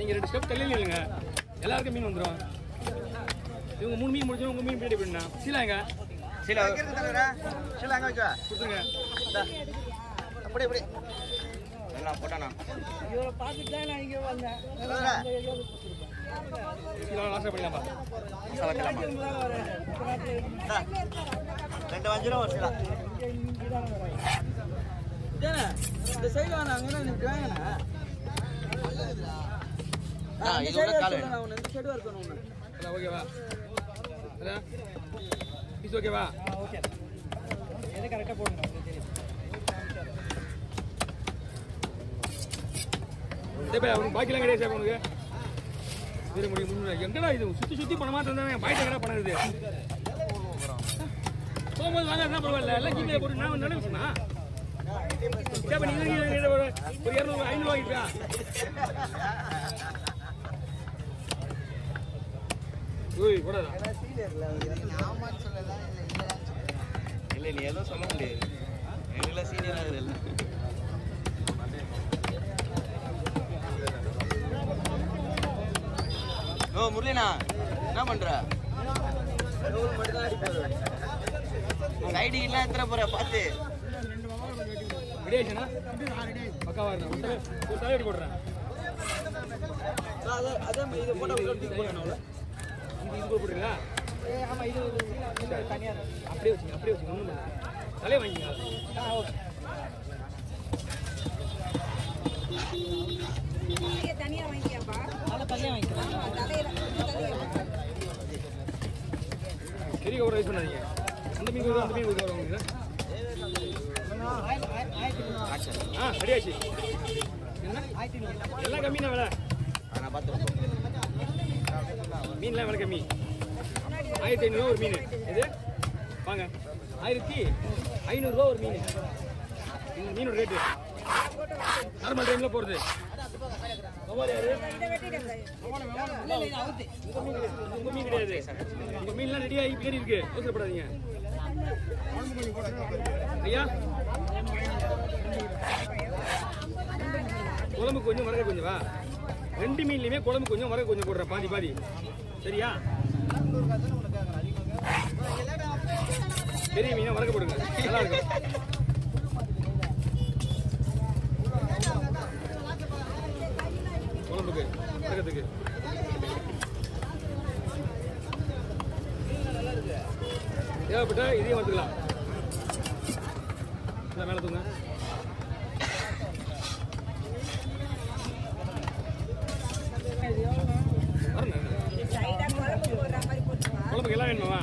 நீங்கள் 2 ஸ்டெப் தள்ளி இல்லைங்க, எல்லாருக்கும் மீன் வந்துடும். இவங்க 3 மீன் முடிஞ்சோம், உங்கள் மீன் பின்னாடி போயிடணும். சீலாங்க சீலா சீலா அங்கே வைக்க கொடுத்துருங்க. அப்படி அப்படி எல்லாம் போட்டானா இவரை பார்த்துட்டு தான் நான் இங்கே வந்தேன். சீலா லாஸ்ட்டாக பண்ணிக்கலாமா? ரெண்டு வஞ்சிரும் ஒரு சீலா இந்த சைடு வாங்க. அங்கே எனக்கு வாங்கண்ணா இதோட காலை இந்த சைடு இருக்கணும் ஒன்று. ஓகேவா பீஸ்? ஓகேவா? ஓகே. எது கரெக்டாக போடணும் தெரியும். பாக்கிலாம் கிடையாது சார் உனக்கு. வேறு முடியும் எங்கடா இது சுற்றி சுற்றி பணமாக தந்தாங்க. பாய்ட்டு எங்கடா பணம் இருக்குது போகும்போது வாங்க. என்ன பரவாயில்ல, எல்லாம் ஜிபே போட்டு நான் நினைச்சுனா சார் நீங்கள் ஒரு 200 500 வாங்கிட்டா கூடாதா? இல்லை நீ எதுவும் சொல்ல முடியாது. எங்கெல்லாம் சீனியராக இருக்குது. ஓ முரளிண்ணா என்ன பண்ற? சைடுலாம் எத்தனை போற பார்த்து ரெடியாச்சுண்ணா பக்காவா இருக்கேன். ஒரு தலைவடி போடுறேன். அதான் இதை போட்டோம். இது போடுறீங்களா? ஆமாம் இது தனியாக அப்படியே வச்சுங்க ஒன்றும் இல்லை. தலையை வாங்கிங்க. ஓகே தனியாக வாங்கிக்கப்பா. தலையாக வாங்கிக்கலாம். பெரிய ஒரு ரைஸ் பண்ணாதீங்க. அந்த மீன் அந்த மீன் கொடுக்க வரவங்க ரெடியாச்சு. எல்லாம் கம்மினா வேலை நான் பார்த்துருக்கேன். மீன்லாம் விலை கம்மி. 1500 ஒரு மீன். இது வாங்க 1500 ஒரு மீன். இந்த மீனோட ரேட்டு நார்மல் டைமில் போகிறது. உங்கள் மீன் கிடையாது. உங்கள் மீன்லாம் ரெடியாகி பின்னாடி இருக்கு. அவசரப்படாதீங்க ஐயா. குழம்பு கொஞ்சம் வரக கொஞ்சம் வா. 2 மீன்லையுமே குழம்பு கொஞ்சம் வரக கொஞ்சம் போடுறேன். பாதி பாதி சரியா? பெரிய மீனை வரக போடுங்க, நல்லா இருக்கும். குழம்புக்கு வரகத்துக்கு தேவைப்பட்டா இதையும் வந்துக்கலாம். மேலே தூங்க. குழம்புக்கு எல்லாம் வேணுமா?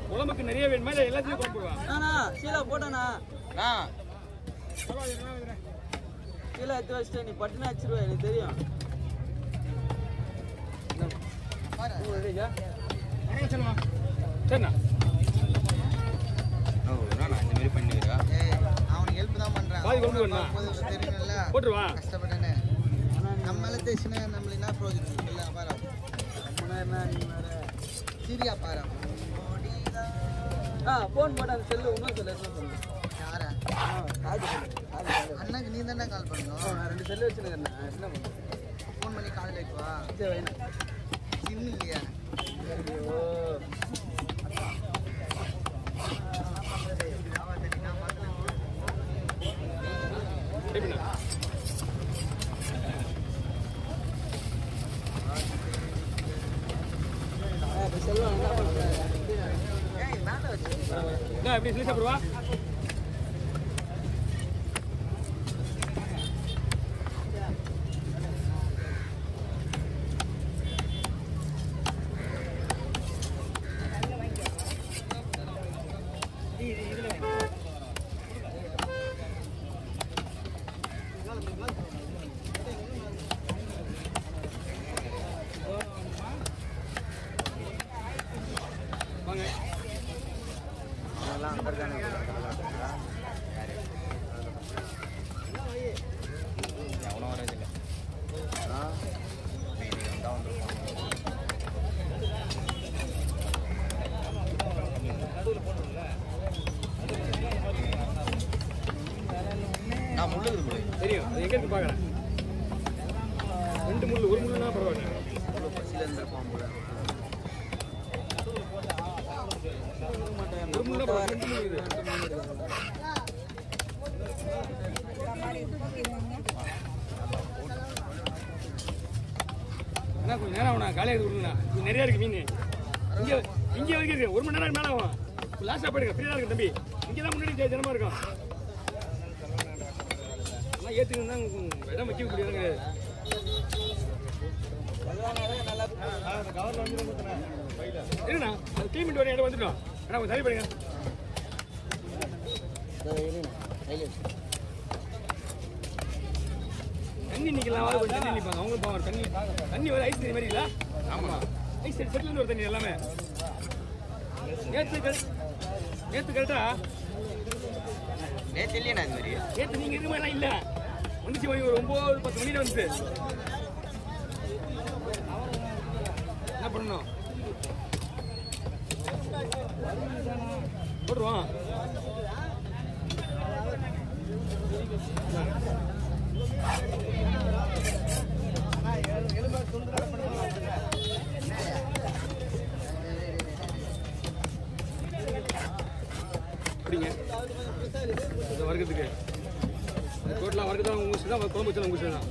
குழம்புக்கு நிறைய வேணுமா இல்லை எல்லாத்தையும் குழம்பு போடுவா? சீலா போட்டானா சீலா எடுத்து வச்சுட்டேன். நீ பட்டுனா வச்சிருவா, எனக்கு தெரியும். சரிண்ணா இந்த மாதிரி பண்ணிடுறா. அவனுக்கு ஹெல்ப் தான் பண்றான். பாதி குழம்பு வேணுமா? தெரியும்ல போட்டுருவா. கஷ்டப்பட்டேன்னு நம்மளால தேசினா நம்மள என்ன ப்ரோஜெக்ட் இல்லை. பாரு என்ன நீ வேற சீரியா பாரு. ஃபோன் போட்டு அந்த செல்லு இன்னும் செல்லு என்ன பண்ணு. யாரா அண்ணாக்கு நீ தானே கால் பண்ணணும். நான் 2 செல்லு வச்சுருக்கேன். என்ன பண்ணு ஃபோன் பண்ணி காலையில் வைக்குவா. சரி வேணும் சிம் இல்லையா? ஐயோ எப்படி சொல்லி சாப்பிடுவா? வாங்க அதெல்லாம் அங்கே எவனோ வரதில்லை. தான் வந்துருப்பாங்க. நான் முள்ளுது தெரியும். அது எங்கே இருக்கு பார்க்குறேன். 2 முள்ளு 1 முள்ளுனா பரவாயில்ல. பசியில் இருந்திருப்பான் போல. 1 முள்ளுனா பரவாயில்ல. 2 முள்ளு இது. என்ன கொஞ்சம் நேரம் ஆகும் காலையில் விடுங்கண்ணா. இது நிறையா இருக்கு மீன். இங்கே வரைக்கும் இருக்கு. 1 மணி நேரம் மேலே ஆகும். லாஸ்ட்டாக போயிடுங்க. ஃப்ரீயாக இருக்கு தம்பி. இங்கே தான் முன்னாடி ஜனமாக இருக்கும். எல்லாம் ஏற்றுக்குன்னு தான் இடம் வைக்க முடியாதுங்க. இல்லைண்ணா அது கிளீமெண்ட் வர இடம் வந்துட்டோம். அண்ணா கொஞ்சம் தள்ளி போடுங்க. தண்ணி நிற்கலாம். கொஞ்சம் தண்ணி நிற்பாங்க. அவங்க போவாங்க. தண்ணி வர ஐஸ் தண்ணி மாதிரி இல்லை. ஆமாம் ஐஸ் செட்டில் ஒரு தண்ணி எல்லாமே. நேற்று கரெக்டா நேற்று இல்லையா இது மாதிரி? நேற்று நீங்கள் இருக்க மாதிரிலாம் இல்லை. வந்துச்சு ஒரு 9-10 மணியில் வந்துட்டு என்ன பண்ணணும் போடுவோம். அப்படிங்க இந்த வர்க்கத்துக்கு டோட்டலாக வர்க்கு தான் உங்கள் தான் குழம்பு வச்சாலும் உங்கள் தான்.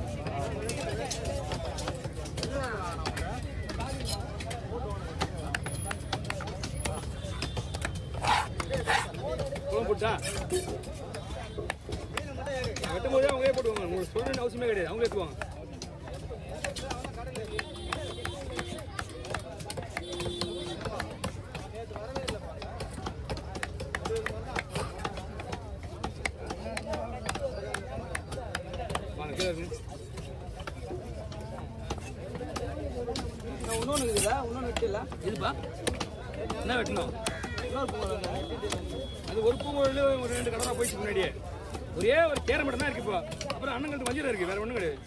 குழம்பு போட்டா வெட்டும் போதே அவங்களே போட்டுவாங்க. உங்களுக்கு சொல்ல வேண்டிய அவசியமே கிடையாது. அவங்களே ஏற்றுவாங்க. இன்னொன்று இருக்குதா? இன்னொன்று வெட்டல இதுப்பா என்ன வெட்டணும்? அது ஒரு பூங்கோழில் ஒரு 2 கடை போயிடுச்சு முன்னாடியே. ஒரே ஒரு கேரை மட்டும் தான் இருக்கு இப்போ. அப்புறம் அண்ணங்களுக்கு வஞ்சிரம் இருக்கு. வேற ஒன்றும் கிடையாது.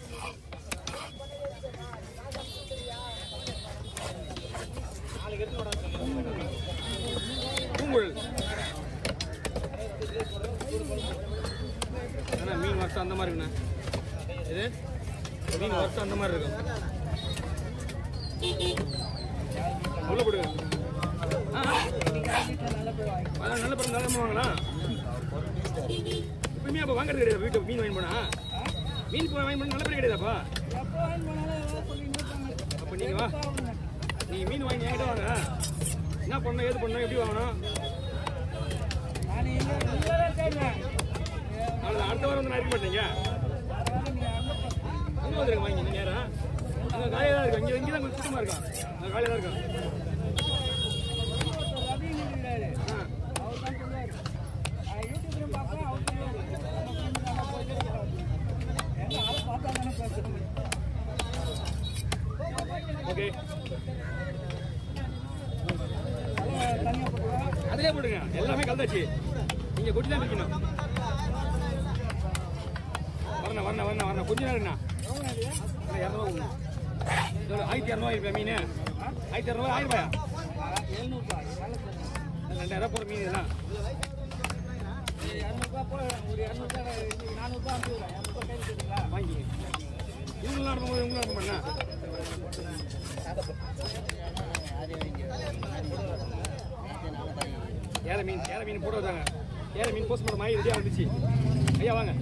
பூங்கோழி அண்ணா மீன் வருஷம் அந்த மாதிரி இருக்குண்ணா. இது மீன் வருஷம் அந்த மாதிரி இருக்கும். உள்ள போடுங்க. அதான் நல்ல படம் நல்லா வாங்கலா. இப்பயுமே அப்போ வாங்குறது கிடையாது. வீட்டு மீன் வாங்கி போனா மீன் வாங்கி போனா நல்ல பேர் கிடையாதாப்பா. அப்போ நீங்கள் வா, நீங்கள் மீன் வாங்கி என்கிட்ட வாங்க. என்ன பண்ணணும், ஏது பண்ணணும், எப்படி வாங்கணும்? அடுத்த வாரம் வந்து நான் இருக்க மாட்டேங்க. அங்கே வந்துருங்க வாங்கி. நீங்கள் நேரம் அங்கே காலையாக தான் இருக்கும். இங்கே தான் கொஞ்சம் சுத்தமாக இருக்கும். அங்கே காலையாக தான் இருக்கும். ஓகே அதிலே போடுங்க. எல்லாமே கலந்தாச்சு. நீங்கள் கொட்டி தான் வைக்கணும். வரணும் கொஞ்சம் நேரம்ண்ணா. 200 1200 இருப்பா மீன். 1200 1000 2000 போகிற மீன் இதெல்லாம். வாங்கி இவங்களாம் இருக்கும்போது இவங்களும் இருக்க மாட்டேண்ணா. ஏழை மீன் போட்டு வச்சாங்க. ஏழை மீன் போஸ்ட் பண்ண மாதிரி ரெடியாக வந்துச்சு. ஐயா வாங்க.